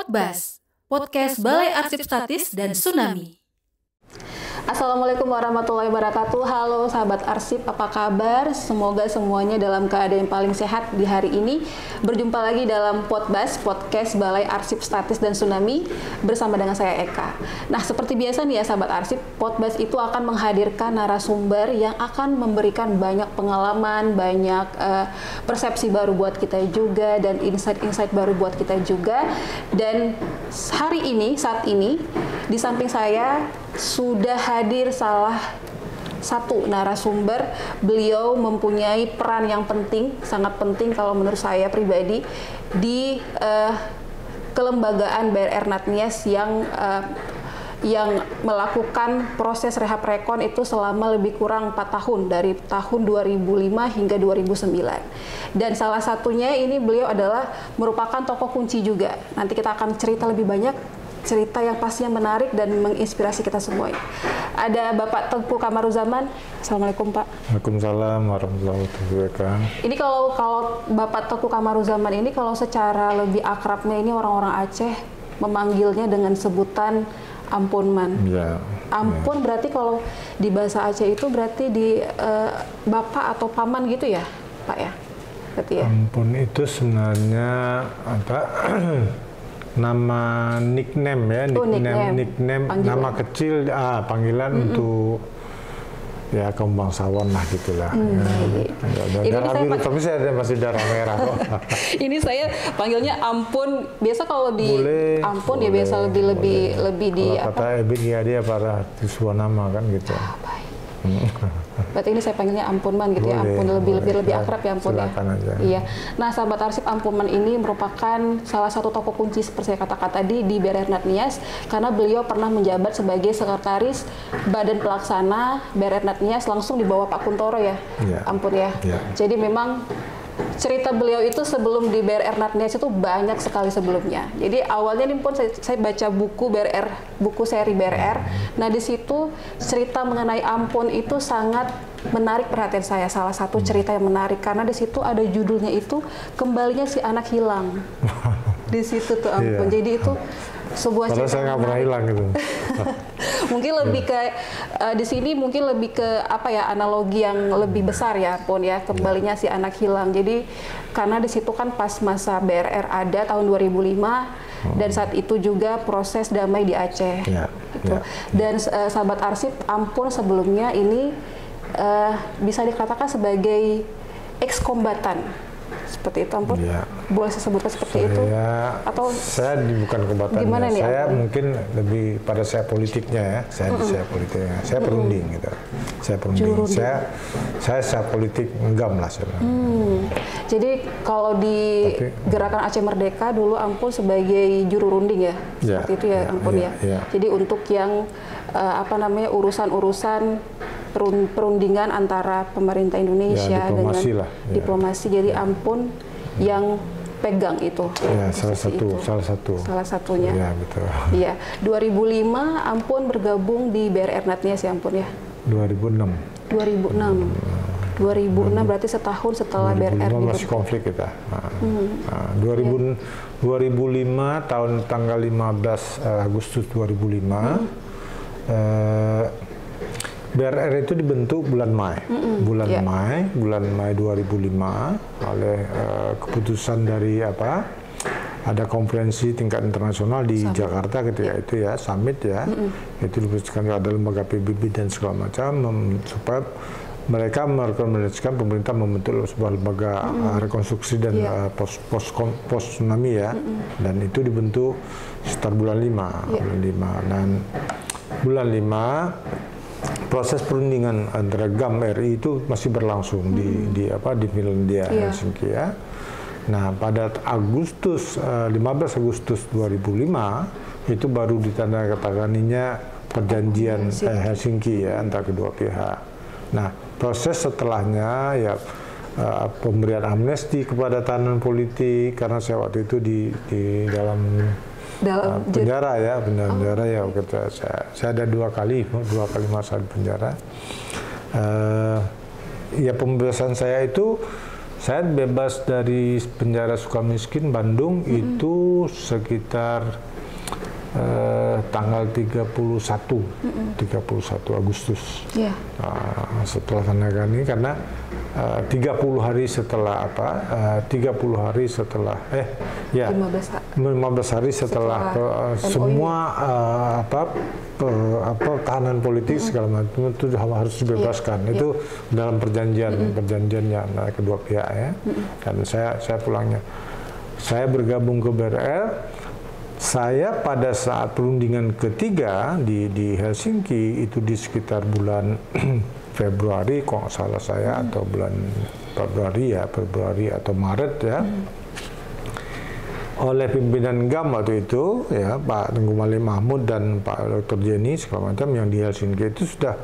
Podbas, podcast Balai Arsip Statis dan Tsunami. Assalamualaikum warahmatullahi wabarakatuh. Halo sahabat arsip, apa kabar? Semoga semuanya dalam keadaan yang paling sehat di hari ini. Berjumpa lagi dalam Podbas, podcast Balai Arsip Statis dan Tsunami bersama dengan saya Eka. Nah, seperti biasa nih ya sahabat arsip, Podbas itu akan menghadirkan narasumber yang akan memberikan banyak pengalaman, banyak persepsi baru buat kita juga, dan insight-insight baru buat kita juga. Dan hari ini, saat ini, di samping saya sudah hadir salah satu narasumber. Beliau mempunyai peran yang penting, sangat penting kalau menurut saya pribadi di kelembagaan BRR Natnias yang melakukan proses rehab rekon itu selama lebih kurang 4 tahun, dari tahun 2005 hingga 2009. Dan salah satunya ini beliau adalah merupakan tokoh kunci juga. Nanti kita akan cerita lebih banyak, cerita yang pastinya menarik dan menginspirasi kita semua. Ada Bapak Tengku Kamaruzaman. Assalamualaikum Pak. Waalaikumsalam warahmatullahi wabarakatuh. Ini kalau Bapak Tengku Kamaruzaman ini kalau secara lebih akrabnya ini orang-orang Aceh memanggilnya dengan sebutan Ampunman. Ya. Ampun ya. Berarti kalau di bahasa Aceh itu berarti di Bapak atau Paman gitu ya Pak ya? Berarti ya? Ampun itu sebenarnya apa? Nama nickname ya, nickname nama kecil, panggilan untuk ya kaum bangsawan lah gitulah. Darah biru, tapi saya masih darah merah kok. Ini saya panggilnya Ampun. Biasa kalau di boleh, Ampun boleh, ya biasa lebih di apa? Kata Ebin ya dia para siswa nama kan gitu. Baik. Berarti ini saya panggilnya Ampunman gitu. Boleh, ya, Ampun lebih akrab ya Ampun ya. Aja. Iya. Nah, sahabat arsip, Ampunman ini merupakan salah satu tokoh kunci seperti saya katakan tadi di BRR Natnias karena beliau pernah menjabat sebagai sekretaris Badan Pelaksana BRR Natnias langsung di bawah Pak Kuntoro ya. Ampun ya. Jadi memang cerita beliau itu sebelum di BRR Natnias itu banyak sekali sebelumnya. Jadi awalnya nih pun saya baca buku seri BRR. Nah di situ cerita mengenai Ampun itu sangat menarik perhatian saya. Salah satu cerita yang menarik karena di situ ada judulnya itu Kembalinya Si Anak Hilang. Di situ tuh Ampun. Jadi itu sebuah cerita. Saya nggak pernah hilang gitu. Mungkin lebih ke di sini mungkin lebih ke apa ya, analogi yang lebih besar ya Pon ya, Kembalinya Si Anak Hilang. Jadi karena di situ kan pas masa BRR ada tahun 2005 dan saat itu juga proses damai di Aceh. Gitu. Dan sahabat arsip, Ampun sebelumnya ini bisa dikatakan sebagai ex-kombatan. Seperti itu Ampun? Boleh saya sebutkan seperti itu? Atau saya bukan kombatannya, gimana nih, saya Ampun? Mungkin lebih pada saya politiknya ya, saya politiknya, saya perunding gitu, saya perunding, saya secara politik enggam lah sebenarnya. Jadi kalau di Gerakan Aceh Merdeka dulu Ampun sebagai juru runding ya, seperti itu ya Ampun ya. Jadi untuk yang urusan-urusan perundingan antara pemerintah Indonesia dengan diplomasi, jadi Ampun yang pegang itu. Salah satunya. Iya, betul. Iya, 2005 Ampun bergabung di BRR Natnias ya Ampun ya. 2006 berarti setahun setelah BRR masih konflik kita. 2005 tanggal 15 Agustus 2005 BRR itu dibentuk bulan Mei, bulan Mei 2005 oleh keputusan dari ada konferensi tingkat internasional di Jakarta ketika itu ya, summit ya, itu diputuskan ada lembaga PBB dan segala macam supaya mereka merekomendasikan pemerintah membentuk sebuah lembaga rekonstruksi dan pos tsunami ya, dan itu dibentuk sekitar bulan 5, dan bulan 5 proses perundingan antara GAM RI itu masih berlangsung di Finlandia, Helsinki ya. Nah, pada 15 Agustus 2005 itu baru ditandatanganinya perjanjian Helsinki ya antara kedua pihak. Nah, proses setelahnya ya pemberian amnesti kepada tahanan politik karena saya waktu itu di dalam penjara ya, saya ada dua kali masa di penjara. Ya pembebasan saya itu Saya bebas dari penjara Sukamiskin Bandung itu sekitar tanggal 31 Agustus. Yeah. Setelah tanda tangan ini karena 30 hari setelah 15 hari setelah semua tahanan politik segala macam itu harus dibebaskan. Itu dalam perjanjiannya antara kedua pihak ya. Dan saya pulangnya. Saya bergabung ke BRL. Saya pada saat perundingan ketiga di Helsinki itu di sekitar bulan Februari kalau nggak salah saya atau bulan Februari atau Maret ya, oleh pimpinan GAM waktu itu ya Pak Tengku Malik Mahmud dan Pak Dr. Jenny segala macam yang di Helsinki itu sudah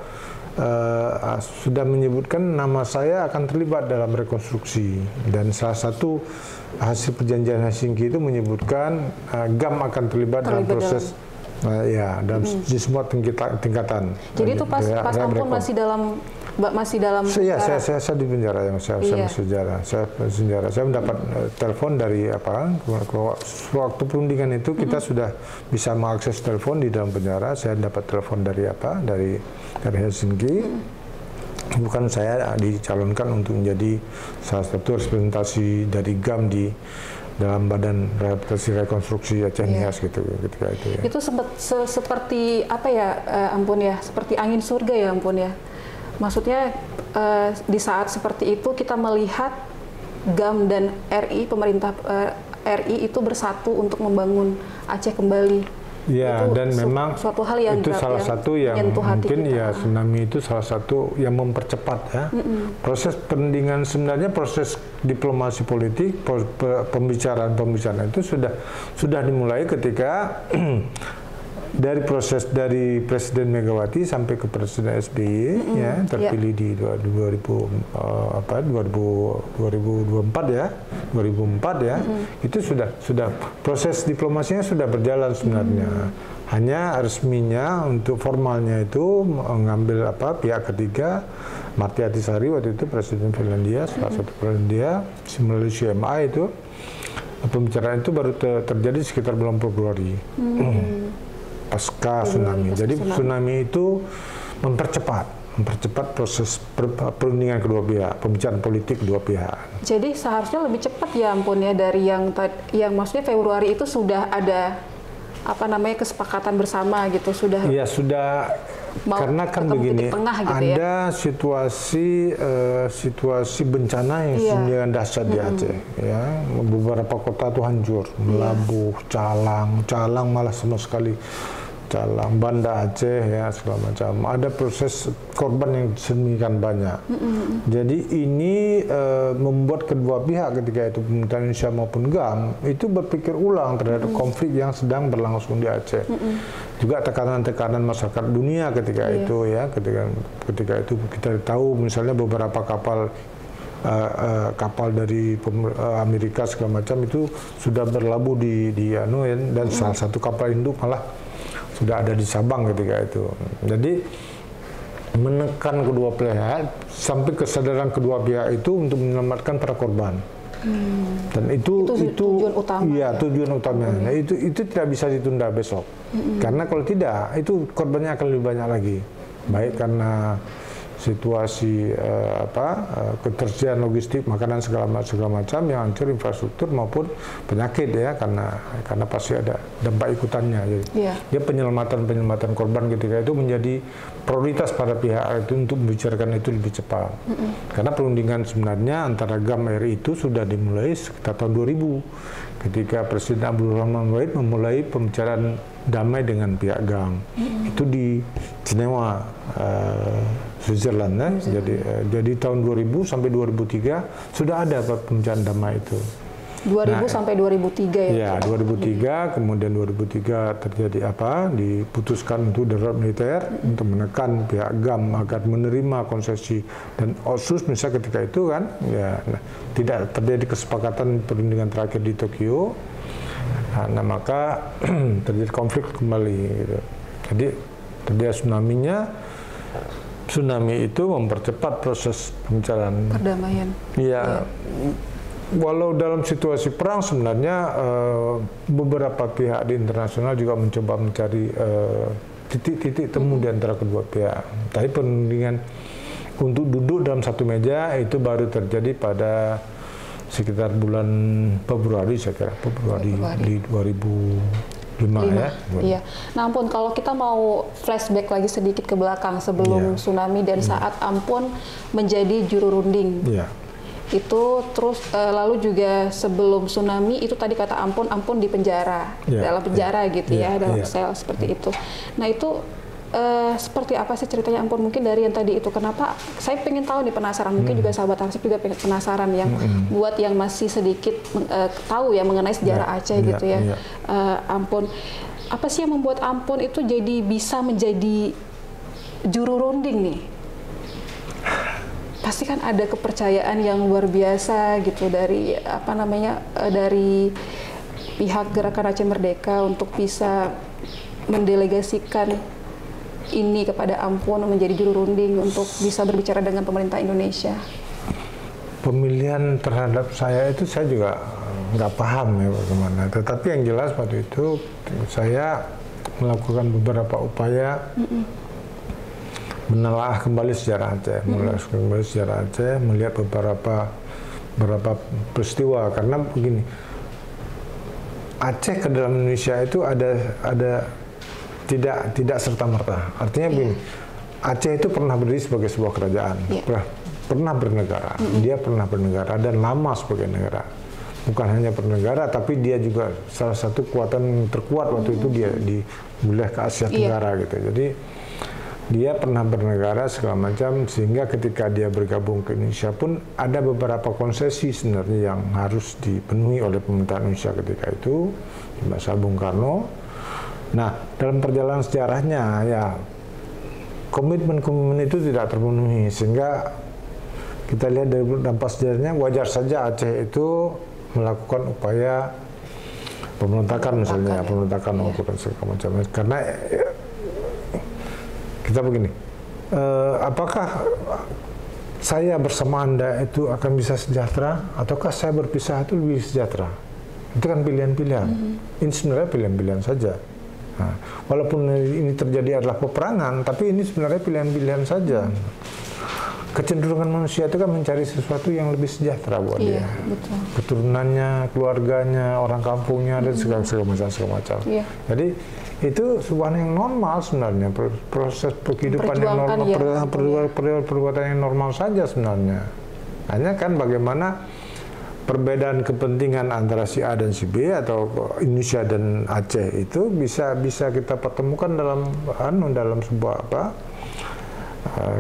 menyebutkan nama saya akan terlibat dalam rekonstruksi, dan salah satu hasil perjanjian Helsinki itu menyebutkan GAM akan terlibat dalam proses di semua tingkatan. Jadi itu pas ampun masih dalam Iya, saya di penjara yang saya penjara. Saya mendapat telepon dari waktu perundingan itu kita sudah bisa mengakses telepon di dalam penjara. Saya dapat telepon dari Helsinki. Bukan saya dicalonkan untuk menjadi salah satu representasi dari GAM di dalam Badan Rehabilitasi Rekonstruksi Aceh Nias gitu ketika itu ya. Itu seperti apa ya ampun ya, seperti angin surga ya ampun ya. Maksudnya di saat seperti itu kita melihat GAM dan RI, pemerintah RI itu bersatu untuk membangun Aceh kembali. Ya, itu dan memang suatu hal yang itu salah satu yang mungkin ya tsunami itu salah satu yang mempercepat ya proses perundingan. Sebenarnya proses diplomasi politik, pembicaraan itu sudah dimulai ketika dari proses dari Presiden Megawati sampai ke Presiden SBY ya terpilih di 2004 ya. Itu sudah proses diplomasinya sudah berjalan sebenarnya. Hanya resminya untuk formalnya itu mengambil pihak ketiga, Marty Ahtisaari waktu itu Presiden Finlandia, salah satu Finlandia, melalui CMA itu pembicaraan itu baru terjadi sekitar bulan Februari. Pasca tsunami. Jadi tsunami itu mempercepat proses perundingan kedua pihak, pembicaraan politik kedua pihak. Jadi seharusnya lebih cepat ya ampun ya dari yang maksudnya Februari itu sudah ada kesepakatan bersama gitu sudah. Iya sudah. Karena kan begini, ada situasi bencana yang sedemikian dahsyat di Aceh, ya beberapa kota itu hancur, Melabuh, Calang malah sama sekali, Banda Aceh ya segala macam. Ada proses korban yang sedemikian banyak. Jadi ini membuat kedua pihak ketika itu pemerintah Indonesia maupun GAM itu berpikir ulang terhadap konflik yang sedang berlangsung di Aceh. Juga tekanan-tekanan masyarakat dunia ketika itu ya, ketika itu kita tahu misalnya beberapa kapal dari Amerika segala macam itu sudah berlabuh di dan salah satu kapal induk malah sudah ada di Sabang ketika itu. Jadi menekan kedua pihak sampai kesadaran kedua pihak itu untuk menyelamatkan para korban. Dan itu tujuan utama. Iya, tujuan utamanya. Itu tidak bisa ditunda besok. Karena kalau tidak, itu korbannya akan lebih banyak lagi. Baik karena situasi ketersediaan logistik, makanan segala macam yang hancur, infrastruktur maupun penyakit ya, karena pasti ada dampak ikutannya. Jadi dia penyelamatan korban ketika itu menjadi prioritas pada pihak itu untuk membicarakan itu lebih cepat. Karena perundingan sebenarnya antara GAM RI itu sudah dimulai sekitar tahun 2000 ketika Presiden Abdul Rahman Wahid memulai pembicaraan damai dengan pihak GAM. Itu di Jenewa, Switzerland ya. Jadi tahun 2000 sampai 2003 sudah ada pembicaraan damai itu. 2000 sampai 2003 ya? Ya, 2003, kemudian 2003 terjadi diputuskan untuk darurat militer untuk menekan pihak GAM agar menerima konsesi dan OSUS misalnya ketika itu kan, tidak terjadi kesepakatan perundingan terakhir di Tokyo. Nah, maka terjadi konflik kembali gitu. Jadi terjadi tsunami-nya tsunami itu mempercepat proses pembicaraan perdamaian. Iya. Walau dalam situasi perang sebenarnya beberapa pihak di internasional juga mencoba mencari titik-titik temu di antara kedua pihak. Tapi perundingan untuk duduk dalam satu meja itu baru terjadi pada sekitar bulan Februari, saya kira Februari. Di 2005 ya. Iya. Nah Ampun, kalau kita mau flashback lagi sedikit ke belakang sebelum tsunami dan saat Ampun menjadi juru runding. Iya. Itu terus lalu juga sebelum tsunami itu tadi kata Ampun di penjara, dalam penjara gitu ya, dalam sel seperti itu. Nah itu seperti apa sih ceritanya Ampun? Mungkin dari yang tadi itu, kenapa saya pengen tahu nih, penasaran, mungkin juga sahabat Arsip juga penasaran yang buat yang masih sedikit tahu ya mengenai sejarah Aceh gitu ya. Ampun, apa sih yang membuat Ampun itu jadi bisa menjadi juru runding nih? Pasti kan ada kepercayaan yang luar biasa gitu dari dari pihak Gerakan Aceh Merdeka untuk bisa mendelegasikan ini kepada Ampun menjadi juru runding untuk bisa berbicara dengan pemerintah Indonesia. Pemilihan terhadap saya itu saya juga nggak paham ya bagaimana. Tetapi yang jelas waktu itu saya melakukan beberapa upaya menelaah kembali sejarah Aceh, melihat beberapa peristiwa, karena begini, Aceh ke dalam Indonesia itu ada tidak serta merta. Artinya begini, Aceh itu pernah berdiri sebagai sebuah kerajaan, pernah bernegara, dia pernah bernegara dan lama sebagai negara. Bukan hanya bernegara, tapi dia juga salah satu kekuatan terkuat waktu itu dia di wilayah ke Asia Tenggara gitu. Jadi dia pernah bernegara segala macam, sehingga ketika dia bergabung ke Indonesia pun ada beberapa konsesi sebenarnya yang harus dipenuhi oleh pemerintah Indonesia ketika itu di masa Bung Karno. Nah, dalam perjalanan sejarahnya ya komitmen-komitmen itu tidak terpenuhi, sehingga kita lihat dari dampak sejarahnya wajar saja Aceh itu melakukan upaya pemberontakan misalnya, pemberontakan segala macam, karena kita begini, apakah saya bersama Anda itu akan bisa sejahtera, ataukah saya berpisah itu lebih sejahtera? Itu kan pilihan-pilihan. Ini sebenarnya pilihan-pilihan saja. Nah, walaupun ini terjadi adalah peperangan, tapi ini sebenarnya pilihan-pilihan saja. Kecenderungan manusia itu kan mencari sesuatu yang lebih sejahtera buat dia. Betul. Keturunannya, keluarganya, orang kampungnya, dan segala macam. Jadi itu sebuah yang normal sebenarnya, proses kehidupan yang normal, perbuatan yang normal saja sebenarnya. Hanya kan bagaimana perbedaan kepentingan antara si A dan si B atau Indonesia dan Aceh itu bisa kita pertemukan dalam sebuah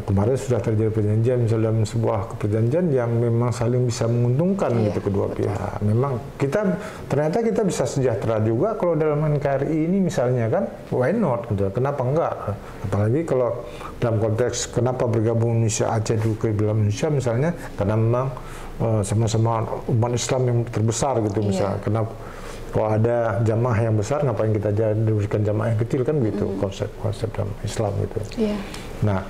kemarin sudah terjadi perjanjian, misalnya dalam sebuah perjanjian yang memang saling bisa menguntungkan gitu kedua pihak. Memang ternyata kita bisa sejahtera juga kalau dalam NKRI ini misalnya kan, why not gitu. Kenapa enggak? Apalagi kalau dalam konteks kenapa bergabung Indonesia Aceh dulu ke dalam Indonesia misalnya, karena memang sama-sama umat Islam yang terbesar gitu misalnya. Kenapa kalau ada jamaah yang besar, ngapain kita diberikan jamaah yang kecil, kan begitu konsep dalam Islam gitu. Nah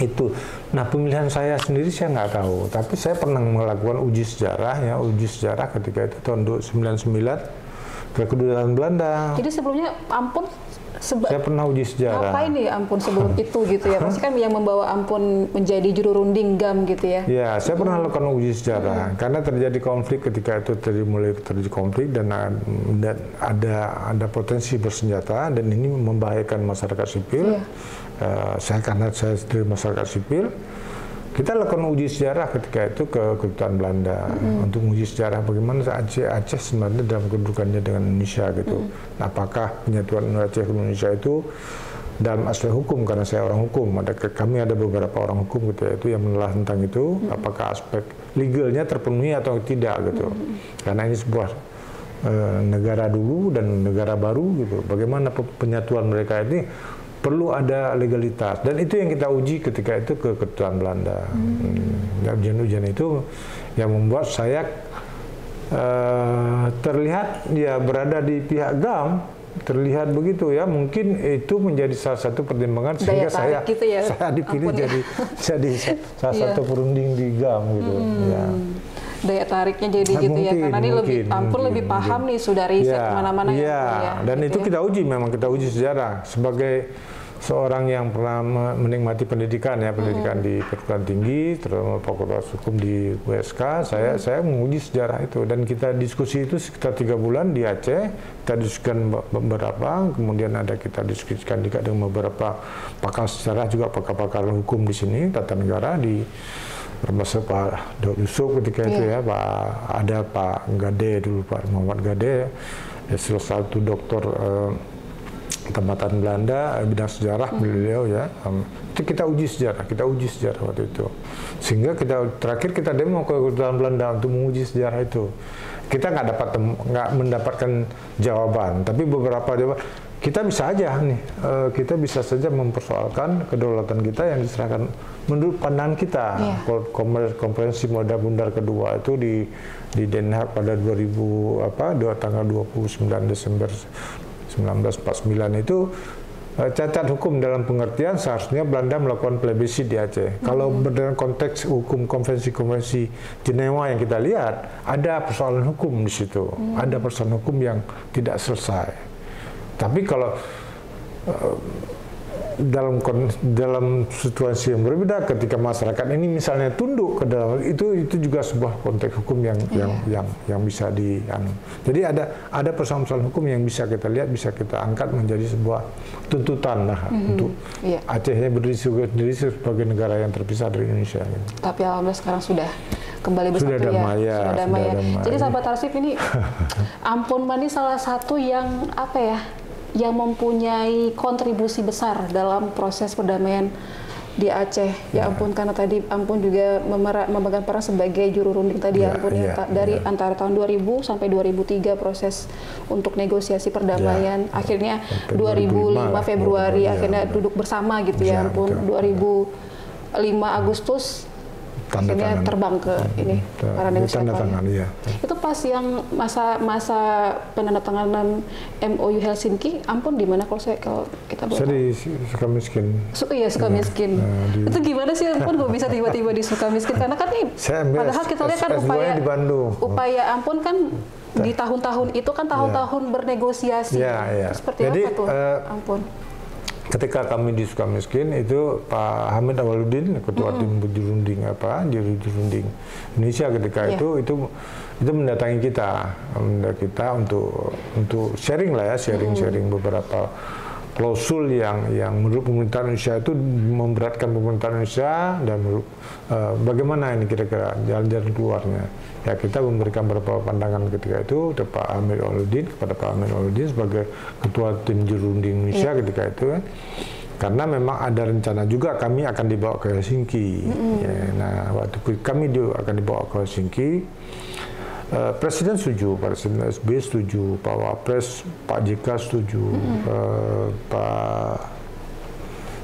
itu, pemilihan saya sendiri saya nggak tahu, tapi saya pernah melakukan uji sejarah ketika itu tahun 99 ke kedudukan Belanda. Jadi sebelumnya Ampun saya pernah uji sejarah. Ngapain nih Ampun sebelum itu gitu ya? Pasti kan yang membawa Ampun menjadi juru runding GAM gitu ya? Ya, saya pernah lakukan uji sejarah karena terjadi konflik ketika itu mulai terjadi konflik dan ada potensi bersenjata dan ini membahayakan masyarakat sipil. Karena saya dari masyarakat sipil, kita lakukan uji sejarah ketika itu ke kedutaan Belanda untuk uji sejarah bagaimana Aceh sebenarnya dalam kedudukannya dengan Indonesia gitu. Apakah penyatuan Aceh ke Indonesia itu dalam aspek hukum, karena saya orang hukum, kami ada beberapa orang hukum gitu itu yang menelaah tentang itu, apakah aspek legalnya terpenuhi atau tidak gitu. Karena ini sebuah negara dulu dan negara baru gitu. Bagaimana penyatuan mereka ini perlu ada legalitas, dan itu yang kita uji ketika itu ke kedutaan Belanda. Ujian-ujian itu yang membuat saya terlihat dia berada di pihak GAM terlihat begitu ya, mungkin itu menjadi salah satu pertimbangan sehingga saya gitu ya, saya dipilih jadi salah satu perunding di GAM gitu. Ya. Daya tariknya jadi gitu ya, karena ini lebih paham nih, sudah riset kemana-mana ya. Dan gitu itu kita uji, memang kita uji sejarah sebagai seorang yang pernah menikmati pendidikan ya, pendidikan di perguruan tinggi, terutama Fakultas Hukum di USK, saya menguji sejarah itu, dan kita diskusi itu sekitar 3 bulan di Aceh. Kita diskusikan beberapa, kemudian kita diskusikan juga dengan beberapa pakar sejarah, juga pakar-pakar hukum di sini, tata negara, di termasuk Pak Daud Yusuf ketika itu ya, ada Pak Gade dulu, Pak Muhammad Gade, salah satu doktor tempatan Belanda, bidang sejarah beliau ya. Itu kita uji sejarah waktu itu. Sehingga terakhir kita demo ke Kedutaan Belanda untuk menguji sejarah itu. Kita nggak mendapatkan jawaban, tapi beberapa jawaban kita bisa aja nih, kita bisa saja mempersoalkan kedaulatan kita yang diserahkan menurut pandangan kita. Konferensi Muda Bundar kedua itu di Den Haag pada tanggal 29 Desember 1949 itu cacat hukum dalam pengertian seharusnya Belanda melakukan plebisit di Aceh. Kalau dalam konteks hukum konvensi-konvensi Jenewa yang kita lihat, ada persoalan hukum di situ, ada persoalan hukum yang tidak selesai. Tapi kalau dalam situasi yang berbeda, ketika masyarakat ini misalnya tunduk ke dalam itu juga sebuah konteks hukum yang bisa jadi ada persoalan hukum yang bisa kita lihat, bisa kita angkat menjadi sebuah tuntutan lah untuk Acehnya berdiri sebagai negara yang terpisah dari Indonesia. Tapi alhamdulillah sekarang sudah kembali bersatu, sudah damai ya. Jadi sahabat Arsip ini Ampun Mani salah satu yang yang mempunyai kontribusi besar dalam proses perdamaian di Aceh. Ya ampun, karena tadi Ampun juga memegang peran sebagai juru runding tadi dari antara tahun 2000 sampai 2003 proses untuk negosiasi perdamaian. Akhirnya 2005 Februari akhirnya duduk bersama gitu ya Ampun. 2005 Agustus akhirnya terbang ke para negosiator. Itu pas yang masa penandatanganan MOU Helsinki, Ampun di mana kalau kita boleh? Saya di Sukamiskin. Sukamiskin. Itu gimana sih Ampun kok bisa tiba-tiba di Sukamiskin? Karena kan padahal kita lihat kan upaya Ampun kan di tahun-tahun itu kan tahun-tahun bernegosiasi. Seperti apa tuh Ampun? Ketika kami di Sukamiskin itu Pak Hamid Awaludin, ketua tim juru runding Indonesia ketika itu mendatangi kita untuk sharing lah ya, sharing beberapa klausul yang menurut pemerintahan Indonesia itu memberatkan pemerintahan Indonesia, dan menurut bagaimana ini kira-kira jalan-jalan keluarnya. Ya, kita memberikan beberapa pandangan ketika itu kepada Pak Hamid Awaludin sebagai ketua tim juru runding Indonesia ketika itu kan. Karena memang ada rencana juga kami akan dibawa ke Helsinki. Nah, waktu kami akan dibawa ke Helsinki, Presiden setuju, Presiden SBY setuju, Pak Wapres, Pak JK setuju, Pak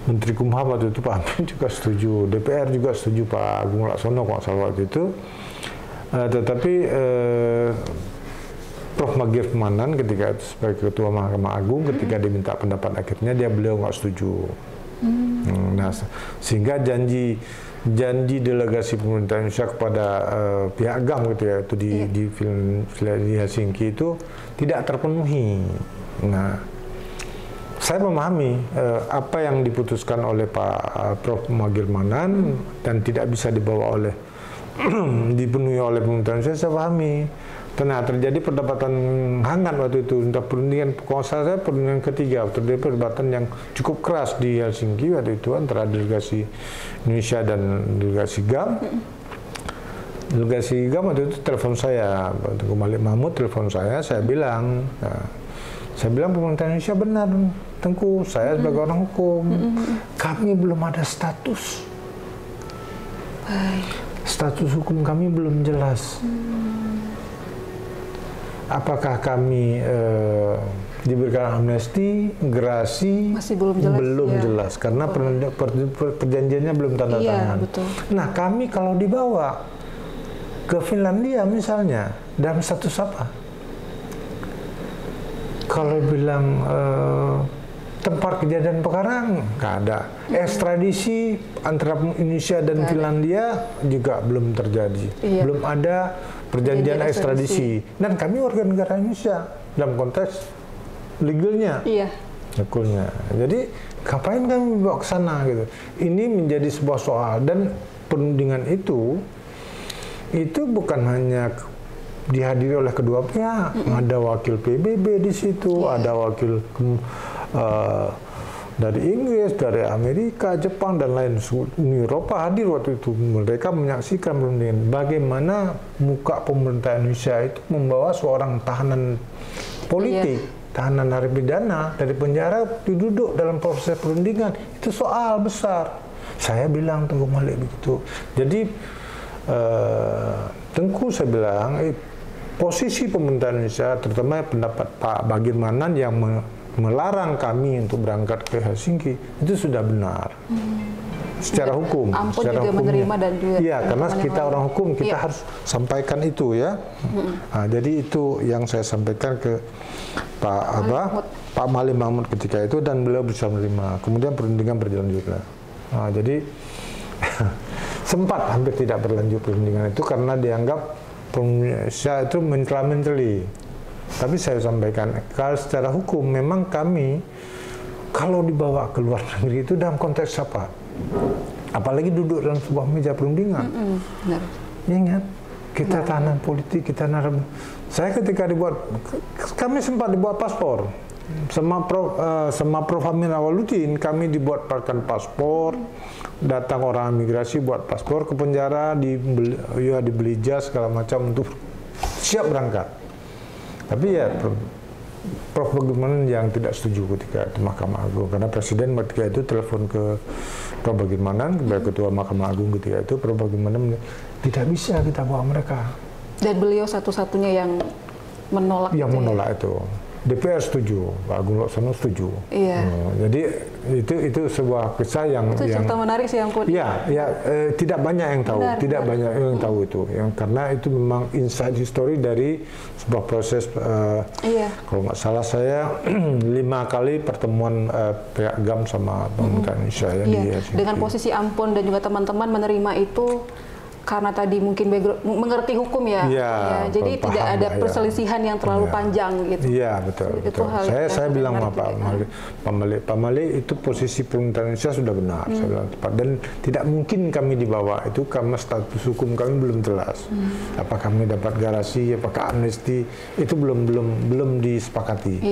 Menteri Kumham waktu itu Pak Amin juga setuju, DPR juga setuju, Pak Agung Laksono kalau salah waktu itu. Tetapi Prof. Magir Pemanan ketika itu sebagai Ketua Mahkamah Agung, ketika diminta pendapat akhirnya beliau nggak setuju. Nah, sehingga janji delegasi pemerintah Indonesia kepada pihak GAM gitu ya, itu di Helsinki itu tidak terpenuhi. Nah, saya memahami apa yang diputuskan oleh Pak Prof. Magir Pemanan dan tidak bisa dibawa dipenuhi oleh pemerintah Indonesia, saya pahami. Nah, terjadi perdebatan hangat waktu itu untuk perundingan, kalau saya perundingan ketiga, terjadi perdebatan yang cukup keras di Helsinki waktu itu antara delegasi Indonesia dan delegasi GAM. Delegasi GAM waktu itu telepon saya, Tengku Malik Mahmud telepon saya bilang, pemerintah Indonesia benar, Tengku, saya sebagai orang hukum, kami belum ada status. Status hukum kami belum jelas. Apakah kami diberikan amnesti, gerasi, masih belum jelas, karena perjanjiannya belum tanda tangan. Betul. Nah, kami kalau dibawa ke Finlandia misalnya, dalam status apa? Kalau bilang tempat kejadian perkara nggak ada. Ekstradisi antara Indonesia dan Finlandia juga belum terjadi. Belum ada perjanjian ekstradisi. Dan kami warga negara Indonesia dalam konteks legalnya. Legalnya. Jadi ngapain kami bawa ke sana gitu. Ini menjadi sebuah soal, dan perundingan itu bukan hanya dihadiri oleh kedua pihak. Ada wakil PBB di situ, ada wakil dari Inggris, dari Amerika, Jepang, dan lain. Uni Eropa hadir waktu itu. Mereka menyaksikan perundingan. Bagaimana muka pemerintah Indonesia itu membawa seorang tahanan politik, tahanan narapidana dari penjara duduk dalam proses perundingan. Itu soal besar. Saya bilang Tengku Malik begitu. Jadi Tengku saya bilang posisi pemerintah Indonesia, terutama pendapat Pak Bagirmanan yang melarang kami untuk berangkat ke Helsinki, itu sudah benar. Secara hukum. Ampun secara juga hukumnya. menerima dan juga. Iya, karena kita orang hukum, kita harus sampaikan itu ya. Nah, jadi itu yang saya sampaikan ke Pak Malik Mahmud ketika itu, dan beliau bisa menerima. Kemudian perundingan berlanjutlah. Nah, jadi sempat hampir tidak berlanjut perundingan itu karena dianggap Indonesia itu mentally. Tapi saya sampaikan, kalau secara hukum memang kami kalau dibawa ke luar negeri itu dalam konteks apa? Apalagi duduk dalam sebuah meja perundingan. Ingat, kita tahanan politik, kita saya ketika kami sempat dibuat paspor. Sama Prof. Amin Awaludin, kami dibuatkan paspor. Datang orang imigrasi buat paspor, ke penjara, dibeli jas segala macam untuk siap berangkat. Tapi ya Prof. Bagirmanan yang tidak setuju ketika di Mahkamah Agung, karena Presiden ketika itu telepon ke Prof. Bagirmanan, kepada Ketua Mahkamah Agung ketika itu, Prof. Bagirmanan tidak bisa kita bawa mereka. Dan beliau satu-satunya yang menolak. Yang menolak itu. DPR setuju, Pak Agung Laksono setuju. Jadi itu sebuah kisah yang cerita menarik sih, yang pun. Tidak banyak yang tahu, banyak yang tahu itu, karena itu memang inside history dari sebuah proses. Kalau nggak salah saya 5 kali pertemuan pihak GAM sama pemerintah Indonesia Dengan posisi Ampon dan juga teman-teman menerima itu karena tadi mungkin mengerti hukum jadi tidak ada perselisihan yang terlalu panjang gitu. Iya, betul. Saya bilang sama Pak Malik itu posisi pemerintah Indonesia sudah benar, saya bilang tepat, dan tidak mungkin kami dibawa itu karena status hukum kami belum jelas. Apakah kami dapat garasi, apakah amnesti, itu belum disepakati.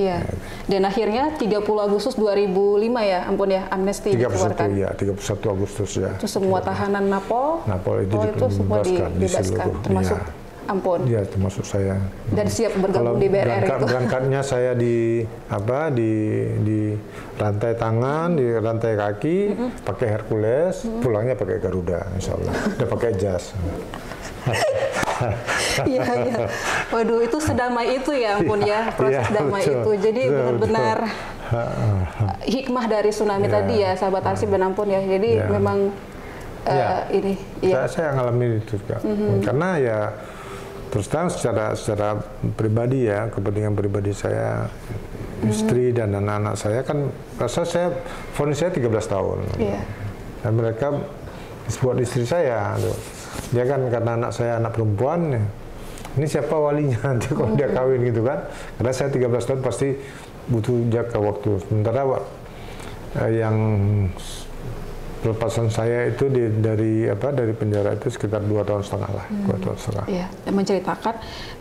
Dan akhirnya 30 Agustus 2005 ya, Ampun ya, amnesti dikeluarkan. 31 Agustus ya. Itu semua tahanan Napol itu semua dibebaskan, termasuk Ampun. Iya, termasuk saya. Dan siap bergabung di BRR itu. Berangkatnya saya di rantai tangan, di rantai kaki, pakai Hercules, pulangnya pakai Garuda, insya Allah. Udah pakai jas. Waduh, itu sedamai itu ya, Ampun ya, proses damai itu. Jadi benar-benar hikmah dari tsunami tadi ya, sahabat Arsip dan Ampun ya. Jadi memang saya ngalamin itu juga. Karena ya terus terang secara pribadi ya, kepentingan pribadi saya, istri dan anak-anak saya kan, saya vonis saya 13 tahun. Dan mereka buat istri saya, dia kan karena anak saya anak perempuan, ini siapa walinya nanti kalau dia kawin gitu kan? Karena saya 13 tahun pasti butuh jangka waktu. Sementara yang pelepasan saya itu dari penjara itu sekitar 2,5 tahun lah, 2,5 tahun. Iya, dan menceritakan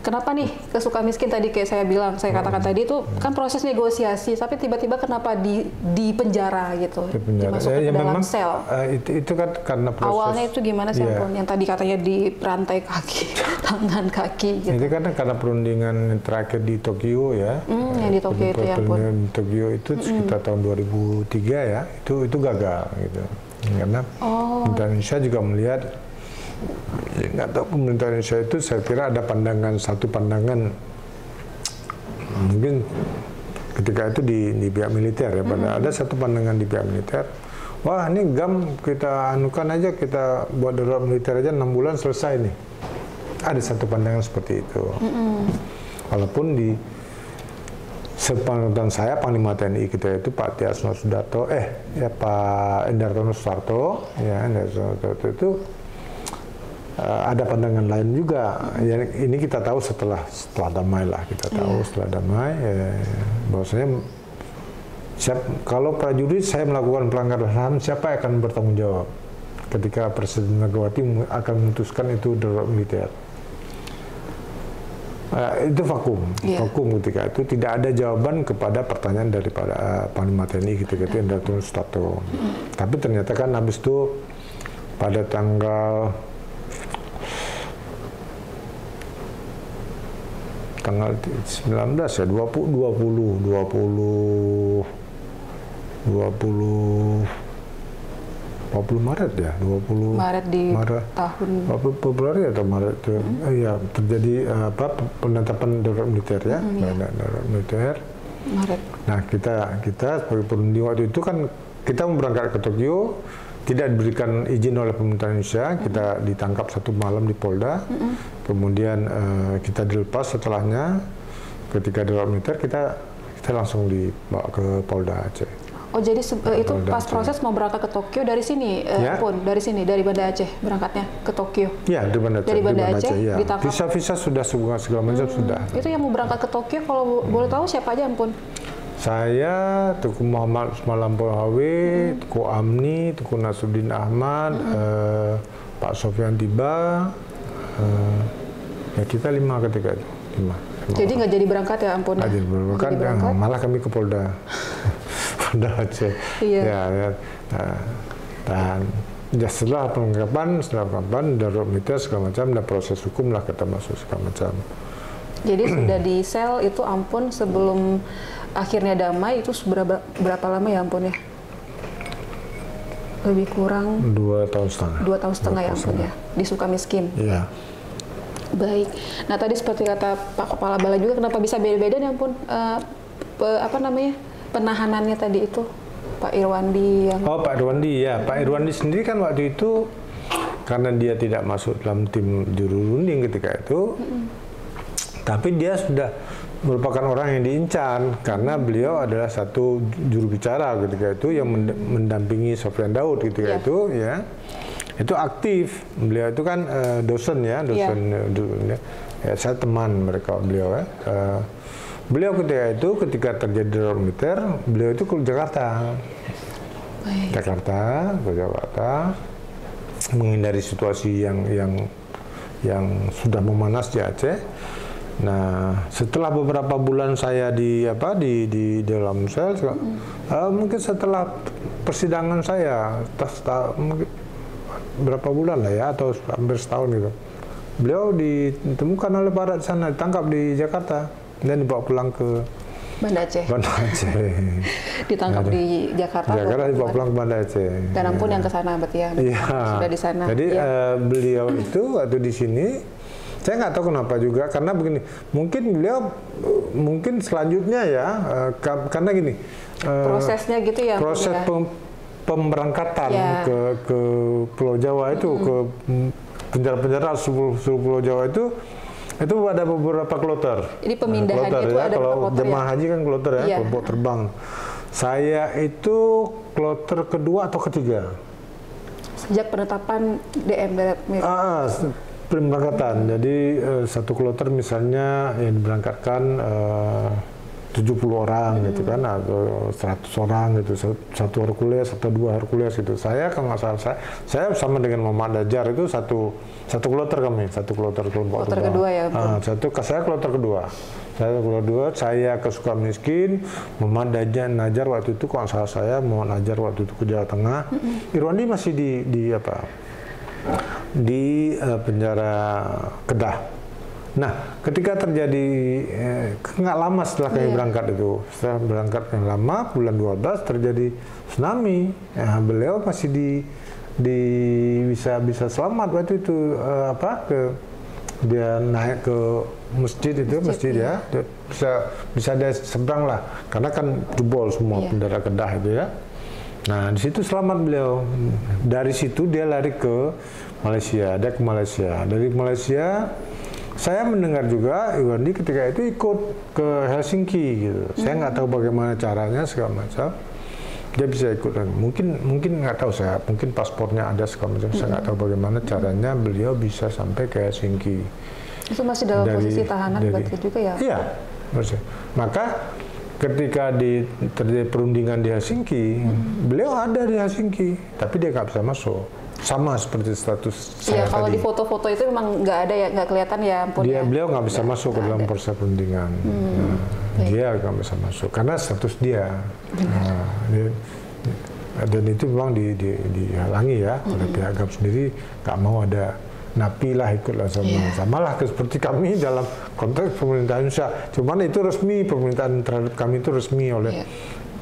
kenapa nih ke Sukamiskin tadi kayak saya katakan tadi itu kan proses negosiasi, tapi tiba-tiba kenapa di penjara gitu, dimasuk ke dalam sel. Itu kan karena proses. Awalnya itu gimana sih, Ampun? Yang tadi katanya di rantai kaki, tangan kaki. Gitu. Itu kan karena perundingan terakhir di Tokyo ya. Yang di Tokyo itu ya, Ampun. Perundingan di Tokyo itu sekitar tahun 2003 ya, itu gagal gitu. Karena pemerintah Indonesia juga melihat, nggak tahu pemerintah Indonesia itu, saya kira ada satu pandangan mungkin ketika itu di pihak militer ya, ada satu pandangan di pihak militer, wah ini GAM kita anukan aja, kita buat darurat militer aja 6 bulan selesai nih. Ada satu pandangan seperti itu. Walaupun sepengetahuan saya Panglima TNI kita itu Pak Tiasno Sudarto, Pak Endartono Sudarto, ya Endartono Sudarto itu ada pandangan lain juga. Ya, ini kita tahu setelah damai lah, kita tahu setelah damai bahwasanya kalau prajurit saya melakukan pelanggaran HAM, siapa yang akan bertanggung jawab ketika Presiden Megawati akan memutuskan itu darurat militer. Itu vakum ketika itu tidak ada jawaban kepada pertanyaan daripada Panglima TNI ketika itu Endartono Sudarto. Tapi ternyata kan habis itu pada tanggal 19 ya 20 Maret ya, 20 Maret di tahun Februari atau Maret itu ya terjadi penetapan darurat militer ya, darurat militer. Maret. Nah kita sebagai pengundi waktu itu kan kita mau berangkat ke Tokyo, tidak diberikan izin oleh pemerintah Indonesia, kita ditangkap satu malam di Polda, kemudian kita dilepas setelahnya ketika darurat militer kita langsung dibawa ke Polda Aceh. Oh jadi itu pas proses mau berangkat ke Tokyo dari sini, dari Banda Aceh berangkatnya ke Tokyo. Ya dari Banda Aceh. Dari Banda Aceh ya. ditangkap. Visa sudah segala macam sudah. Itu yang mau berangkat ke Tokyo kalau boleh tahu siapa aja ampun? Saya, Tuku Muhammad Malampur Hawi, Tuku Amni, Tuku Nasruddin Ahmad, Pak Sofyan Tiba, ya kita 5 ketika itu. 5. Jadi nggak jadi berangkat ya ampun? Nggak jadi berangkat, malah kami ke Polda. Polda Aceh. Iya. Dan setelah penangkapan, darurat militer segala macam, dan proses hukum lah kita masuk segala macam. Jadi sudah di sel itu ampun sebelum akhirnya damai itu berapa lama ya ampun ya? Lebih kurang 2 tahun setengah. 2 tahun setengah ya ampun ya, di Sukamiskin. Iya. Baik. Nah tadi seperti kata Pak Kepala Balai juga, kenapa bisa beda-beda nih ampun penahanannya tadi itu Pak Irwandi yang... Oh Pak Irwandi ya, Pak Irwandi sendiri kan waktu itu karena dia tidak masuk dalam tim juru runding ketika itu, tapi dia sudah merupakan orang yang diincar karena beliau adalah satu juru bicara ketika itu yang mendampingi Sofyan Daud ketika itu ya. Itu aktif, beliau itu kan dosen ya, ya, saya teman beliau ya. Beliau ketika terjadi darurat militer, beliau itu ke Jakarta. Jakarta, menghindari situasi yang sudah memanas di Aceh. Nah, setelah beberapa bulan saya di dalam sel, mungkin setelah persidangan saya, berapa bulan lah ya, atau hampir setahun gitu. Beliau ditemukan oleh Barat sana, ditangkap di Jakarta dan dibawa pulang ke Banda Aceh. Ditangkap di Jakarta. Dibawa pulang ke Banda Aceh. Dan ampun yang ke sana berarti ya. Sudah di sana. Jadi beliau itu waktu di sini, saya nggak tahu kenapa juga, karena begini, mungkin beliau selanjutnya ya, karena gini. Prosesnya gitu ya. Proses pemberangkatan ke Pulau Jawa itu, ke penjara-penjara seluruh Pulau Jawa itu ada beberapa kloter. Jadi pemindahan itu ya, ada kalau jemaah haji kan kloter ya, kelompok terbang. Saya itu kloter kedua atau ketiga. Sejak penetapan DM pemberangkatan. Jadi satu kloter misalnya yang diberangkatkan 70 orang gitu kan, atau 100 orang gitu, satu Hercules atau 2 Hercules gitu. Saya kalau nggak salah, saya sama dengan Muhammad Dajar itu satu kloter kami, satu kloter kelompok kloter kedua ya. Saya kloter kedua. Saya ke Sukamiskin, Muhammad Najar waktu itu kalau salah saya, Muhammad Najar waktu itu ke Jawa Tengah. Irwandi masih di penjara Kedah. Nah, ketika terjadi nggak lama setelah kami berangkat itu, setelah berangkat yang lama, bulan 12 terjadi tsunami. Beliau masih bisa selamat waktu itu dia naik ke masjid ya, bisa dia seberang lah, karena kan jebol semua bendera Kedah itu ya. Nah di situ selamat beliau. Dari situ dia lari ke Malaysia, dari Malaysia saya mendengar juga Irwandi ketika itu ikut ke Helsinki gitu. Saya nggak tahu bagaimana caranya segala macam. Dia bisa ikut dan mungkin nggak tahu saya, mungkin paspornya ada segala macam. Saya nggak tahu bagaimana caranya beliau bisa sampai ke Helsinki. Itu masih dalam posisi tahanan berarti juga ya? Iya, maksudnya. Maka ketika terjadi perundingan di Helsinki, beliau ada di Helsinki, tapi dia nggak bisa masuk. Sama seperti status saya tadi. Kalau di foto-foto itu memang nggak ada ya, nggak kelihatan ya, ampun. Beliau nggak bisa masuk ke dalam proses perundingan. Dia nggak bisa masuk karena status dia. Dan itu memang dihalangi ya oleh pihak GAP sendiri, nggak mau ada napi lah ikutlah sama lah seperti kami dalam konteks pemerintahan Indonesia. Cuman itu resmi, pemerintahan terhadap kami itu resmi oleh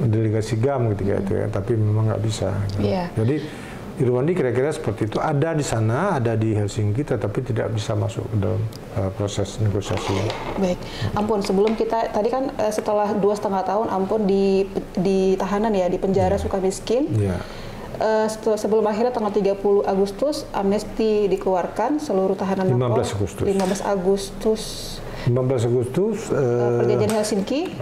delegasi GAM ketika itu ya, tapi memang nggak bisa. Jadi Irwandi kira-kira seperti itu, ada di sana, ada di Helsinki, tetapi tidak bisa masuk ke dalam proses negosiasi. Baik, Ampun, sebelum kita, tadi kan setelah 2,5 tahun Ampun di tahanan ya, di penjara Sukamiskin, sebelum akhirnya tanggal 30 Agustus, amnesti dikeluarkan, seluruh tahanan 15 Agustus. 15 Agustus. Perjanjian Helsinki.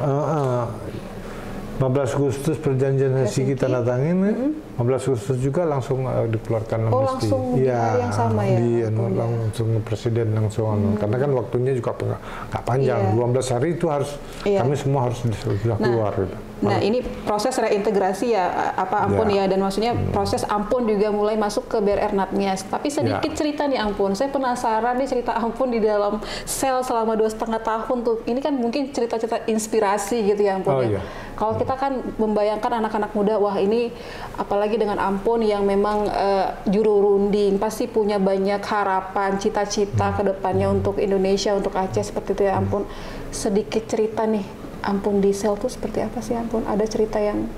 15 Agustus perjanjian Helsinki tanda tangan, 15 Agustus juga langsung dikeluarkan amnesti. Langsung di hari yang sama ya? Langsung presiden langsung, karena kan waktunya juga nggak panjang, 12 hari itu harus kami semua harus sudah keluar. Gitu. Nah ini proses reintegrasi ya, Ampun ya, dan maksudnya proses Ampun juga mulai masuk ke BRR Natnias. Tapi sedikit cerita nih Ampun, saya penasaran nih cerita Ampun di dalam sel selama 2,5 tahun tuh. Ini kan mungkin cerita-cerita inspirasi gitu ya Ampun ya. Kalau kita kan membayangkan anak-anak muda, wah ini apalagi dengan Ampun yang memang juru runding, pasti punya banyak harapan, cita-cita ke depannya untuk Indonesia, untuk Aceh seperti itu ya Ampun. Sedikit cerita nih, Ampun di sel tuh seperti apa sih Ampun? Ada cerita yang...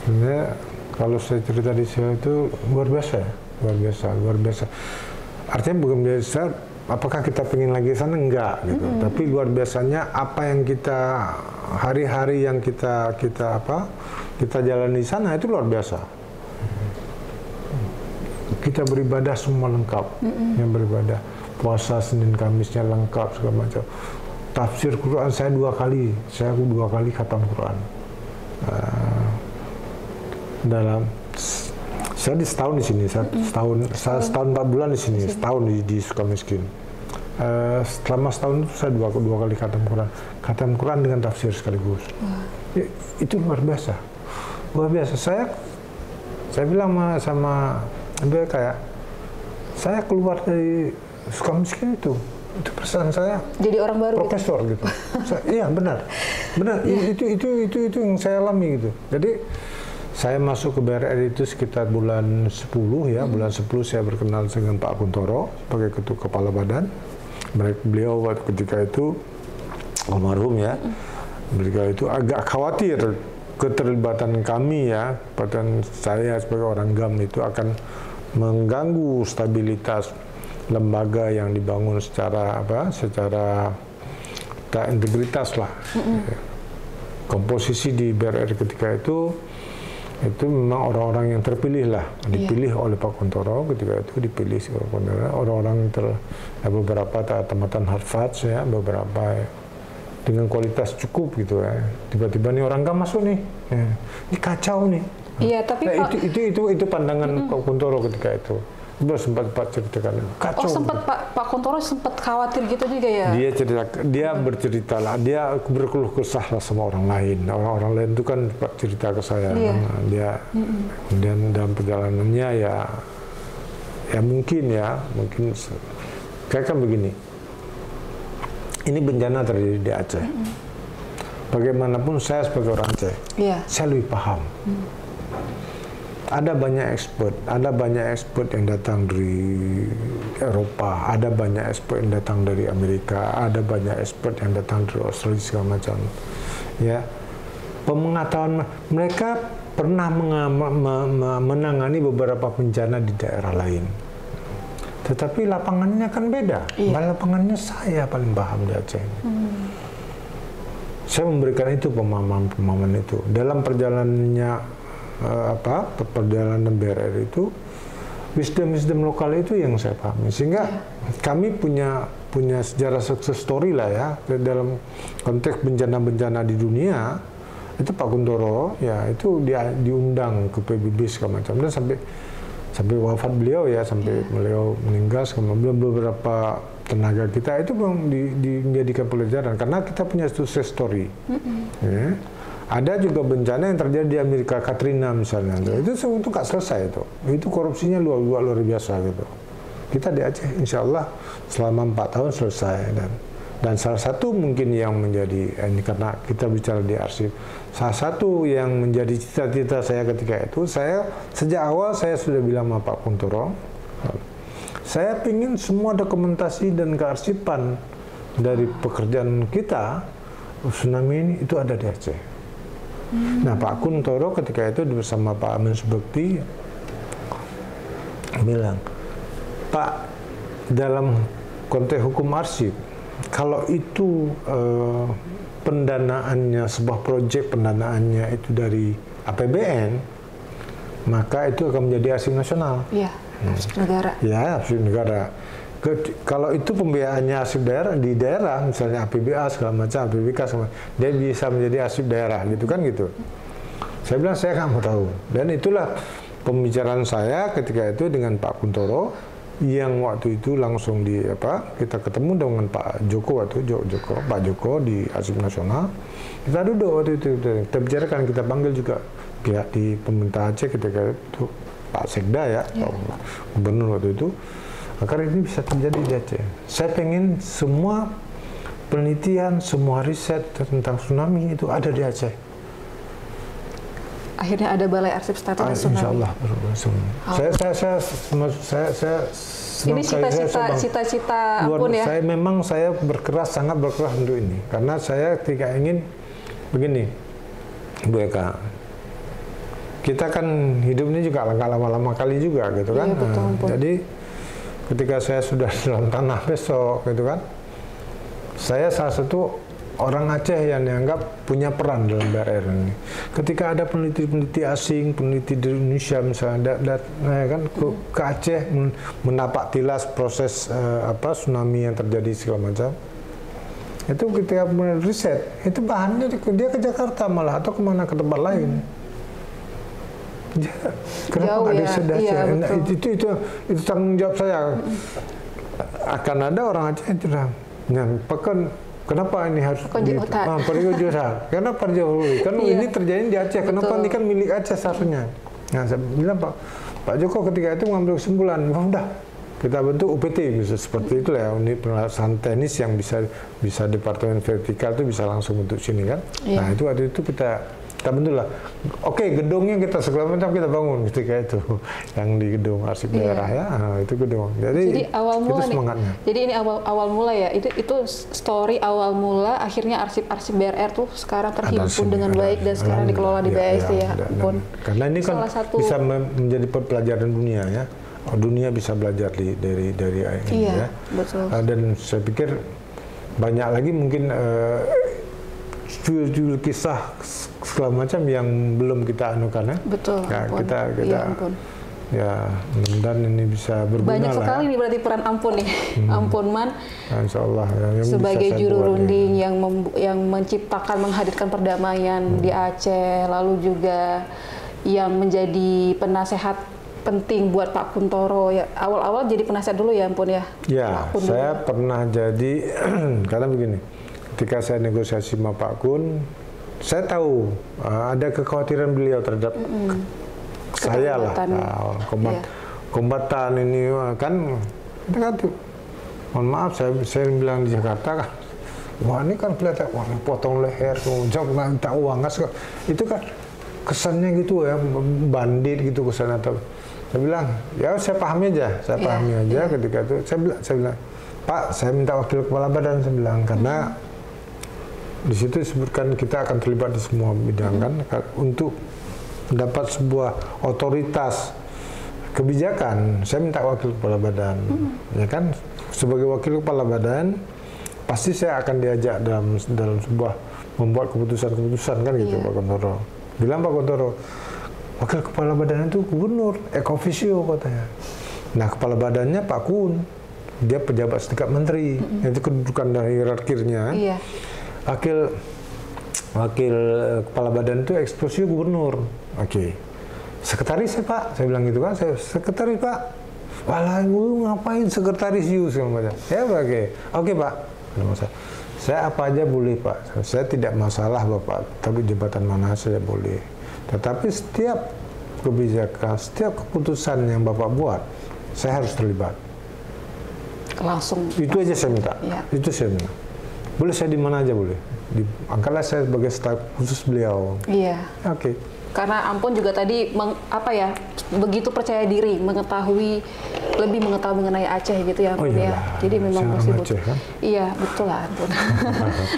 Sebenarnya kalau saya cerita di sel itu luar biasa. Artinya bukan biasa, apakah kita pengen lagi sana? Enggak gitu. Tapi luar biasanya apa yang kita hari-hari yang kita jalani di sana itu luar biasa. Kita beribadah semua lengkap, yang beribadah puasa Senin Kamisnya lengkap segala macam. Tafsir Quran saya 2 kali, saya 2 kali khatam Quran. Saya di setahun di sini, setahun 4 bulan di sini, setahun di Sukamiskin. Selama setahun itu saya dua kali khatam Quran dengan tafsir sekaligus. Itu luar biasa. Saya bilang sama dia kayak saya keluar dari Sukamiskin itu perasaan saya jadi orang baru profesor gitu. Iya benar itu yang saya alami gitu. Jadi saya masuk ke BRR itu sekitar bulan 10 ya, bulan 10 saya berkenal dengan Pak Kuntoro sebagai ketua kepala badan. Beliau ketika itu almarhum ya, ketika itu agak khawatir keterlibatan kami ya, badan saya sebagai orang GAM itu akan mengganggu stabilitas lembaga yang dibangun secara integritas lah. Komposisi di BRR ketika itu memang orang-orang yang terpilih lah, dipilih oleh Pak Kuntoro ketika itu, dipilih orang-orang beberapa tamatan Harvard ya, beberapa dengan kualitas cukup gitu ya. Tiba-tiba nih orang GAM masuk nih, ini kacau nih. Iya, tapi itu pandangan Pak Kuntoro ketika itu. Sempat ceritakan kacau. Sempat Pak Kuntoro sempat khawatir gitu juga ya. Dia bercerita lah, dia berkeluh kesah lah sama orang lain. Orang lain itu kan cerita ke saya. Dia kemudian dalam perjalanannya ya mungkin kayak kan begini. Ini bencana terjadi di Aceh. Bagaimanapun saya sebagai orang Aceh, saya lebih paham. Ada banyak expert yang datang dari Eropa, ada banyak expert yang datang dari Amerika, ada banyak expert yang datang dari Australia segala macam. Ya, pengetahuan mereka pernah menangani beberapa bencana di daerah lain. Tetapi lapangannya kan beda. Lapangannya saya paling paham di Aceh. Saya memberikan itu pemahaman itu dalam perjalanannya perjalanan BRR itu wisdom lokal itu yang saya pahami, sehingga kami punya sejarah success story lah ya dalam konteks bencana-bencana di dunia. Itu Pak Kuntoro ya itu dia diundang ke PBB segala macam, dan sampai wafat beliau ya, sampai beliau meninggal segala macam, beberapa tenaga kita itu memang dijadikan pelajaran karena kita punya success story. Ya. Ada juga bencana yang terjadi di Amerika, Katrina misalnya, itu nggak selesai itu korupsinya luar biasa gitu. Kita di Aceh insya Allah selama 4 tahun selesai, dan salah satu mungkin yang menjadi ini karena kita bicara di arsip, salah satu yang menjadi cita-cita saya ketika itu, saya sejak awal saya sudah bilang sama Pak Kuntoro, saya ingin semua dokumentasi dan kearsipan dari pekerjaan kita tsunami ini itu ada di Aceh. Nah, Pak Kuntoro ketika itu bersama Pak Amin Subekti bilang, Pak, dalam konteks hukum arsip, kalau itu pendanaannya, sebuah proyek pendanaannya itu dari APBN, maka itu akan menjadi arsip nasional. Iya, arsip negara. Ya, arsip negara. Kalau itu pembiayaannya arsip daerah di daerah, misalnya APBA segala macam, APBK segala macam, dia bisa menjadi arsip daerah, gitu kan gitu. Saya bilang saya nggak mau tahu, dan itulah pembicaraan saya ketika itu dengan Pak Kuntoro, yang waktu itu langsung kita ketemu dengan Pak Joko Pak Joko di Arsip Nasional. Kita duduk waktu itu, kita bicarakan, kita panggil juga pihak di pemerintah Aceh ketika itu, Pak Sekda ya, Pak Gubernur waktu itu, agar ini bisa terjadi di Aceh. Saya pengen semua penelitian, semua riset tentang tsunami itu ada di Aceh. Akhirnya ada Balai Arsip Statis dan Tsunami. Insya Allah. Ini cita-cita Ampun ya. Saya sangat berkeras untuk ini, karena saya tidak ingin begini, Bu Eka. Kita kan hidup ini juga nggak lama-lama kali juga, gitu kan. Iya, betul, Ampun. Jadi ketika saya sudah dalam tanah besok, gitu kan, saya salah satu orang Aceh yang dianggap punya peran dalam BRR ini. Ketika ada peneliti-peneliti asing, peneliti di Indonesia misalnya, kan ke Aceh menapak tilas proses tsunami yang terjadi segala macam. Itu ketika riset, itu bahannya dia ke Jakarta malah atau kemana, ke tempat lain. Kenapa nggak riset di Aceh? Nah, itu tanggung jawab saya. Akan ada orang Aceh yang bilang, kenapa ini harus perjuangan? Karena perjuangan. Karena ini terjadi di Aceh. Kenapa ini kan milik Aceh seharusnya? Nah, saya bilang Pak Joko ketika itu mengambil kesimpulan, udah kita bentuk UPT bisa seperti itu ya, unit pengawasan teknis yang bisa departemen vertikal itu bisa langsung bentuk sini kan. Nah, itu waktu itu kita bentuk lah. Oke, gedungnya kita segala macam kita bangun ketika itu yang di gedung arsip daerah ya. Nah, itu gedung. Jadi awal mula itu semangatnya. Jadi ini awal mula ya. Itu story awal mula, akhirnya arsip-arsip BRR tuh sekarang terhimpun dengan baik dan sekarang dikelola di BASD ya. Karena ini kan bisa menjadi pelajaran dunia ya. Dunia bisa belajar dari ini ya. Betul. Dan saya pikir banyak lagi mungkin judul kisah segala macam yang belum kita anukan ya. Betul. Ya, kita ya mudah-mudahan ini bisa berguna. Banyak sekali ya. nih berarti peran Ampun nih. Ampun Man. Insya Allah ya, sebagai juru runding yang menciptakan, menghadirkan perdamaian di Aceh, lalu juga yang menjadi penasehat penting buat Pak Kuntoro ya. Awal-awal jadi penasehat dulu ya Ampun ya. Ya, saya pernah jadi karena begini. Ketika saya negosiasi sama Pak Kun, saya tahu ada kekhawatiran beliau terhadap saya lah, kombatan ini kan, kita kan tuh, mohon maaf saya bilang di Jakarta kan, wah ini kan kelihatan, wah potong leher, jauh minta uang, itu kan kesannya gitu ya, bandit gitu kesannya. Saya bilang, ya saya pahami aja, ketika itu saya bilang, Pak saya minta wakil kepala badan, saya bilang, karena di situ disebutkan kita akan terlibat di semua bidang kan, untuk mendapat sebuah otoritas kebijakan. Saya minta wakil kepala badan, ya kan. Sebagai wakil kepala badan, pasti saya akan diajak dalam sebuah membuat keputusan kan gitu. Pak Kuntoro bilang, Pak Kuntoro, wakil kepala badan itu gubernur, ex officio katanya. Nah, kepala badannya Pak Kun, dia pejabat setingkat menteri, itu kedudukan dari hierarkinya. Iya. Wakil kepala badan itu ex officio gubernur. Oke. Sekretaris ya Pak, saya bilang gitu kan, saya sekretaris Pak. Walah, lu ngapain sekretaris you segala macam. Ya oke Pak. Saya apa aja boleh Pak. Saya tidak masalah Bapak, tapi jabatan mana saja boleh. Tetapi setiap kebijakan, setiap keputusan yang Bapak buat, saya harus terlibat. Langsung. Itu aja saya minta. Ya. Itu saya minta. Boleh saya di mana aja boleh. Angkatlah saya sebagai staf khusus beliau. Iya. Oke. Karena Ampun juga tadi begitu percaya diri, lebih mengetahui mengenai Aceh gitu ya Ampun ya. Jadi memang masih butuh. Kan? Iya, betul lah Ampun.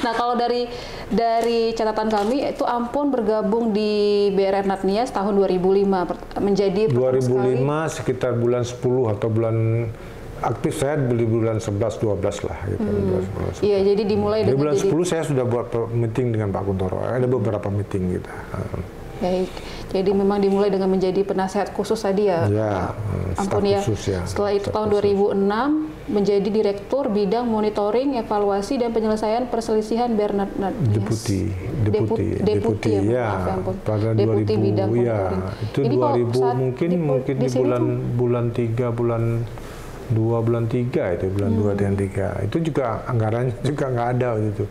Nah, kalau dari catatan kami itu Ampun bergabung di BRN Natnias tahun 2005 menjadi 2005 sekitar bulan 10 atau bulan aktif saya di bulan 11-12 lah gitu. Iya, jadi dimulai di dengan bulan 10 saya sudah buat meeting dengan Pak Kuntoro. Ada beberapa meeting gitu. Baik, jadi memang dimulai dengan menjadi penasehat khusus tadi ya, Ampun ya. Khusus, ya. Setelah itu tahun 2006 menjadi Direktur Bidang Monitoring, Evaluasi dan Penyelesaian Perselisihan BRN Natnias. Deputi ya, pada Deputi 2000 Bidang ya. Monitoring. Itu Ini 2000 mungkin di bulan 3 bulan 2 bulan 3 itu bulan 2 dan 3 itu juga anggarannya juga nggak ada waktu itu.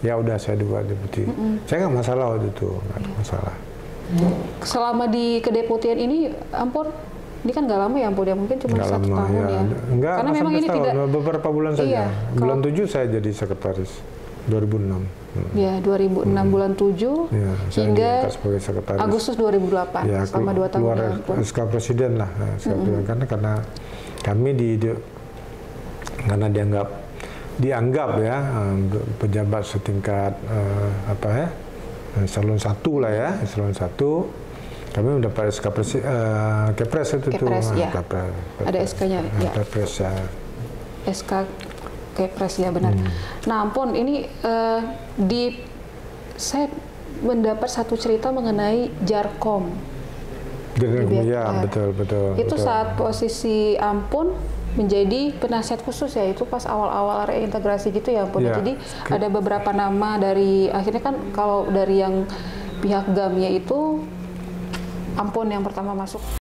Ya udah saya dibuat deputi. Saya nggak masalah waktu itu, nggak ada masalah. Selama di kedeputian ini, Ampun, ini kan nggak lama ya Ampun ya, mungkin cuma 1 tahun ya. Enggak, karena memang ini tahun, tidak beberapa bulan saja. Iya, bulan 7 saya jadi sekretaris 2006. Ya, 2006 bulan 7 ya, hingga Agustus 2008 ya, selama 2 tahun. Keluar SK Presiden lah, karena kami karena dianggap ya pejabat setingkat eselon 1 lah ya, eselon 1. Kami mendapat SK Kepres itu Kepres, ya. Ada SK-nya ya. Kepres ya. SK Kepres ya benar. Nah Ampun, ini saya mendapat satu cerita mengenai Jarkom. Ya, betul. Itu saat posisi Ampun menjadi penasihat khusus ya, itu pas awal-awal reintegrasi gitu ya Ampun. Ya. Jadi ada beberapa nama dari, akhirnya kan kalau dari yang pihak GAM-nya itu Ampun yang pertama masuk.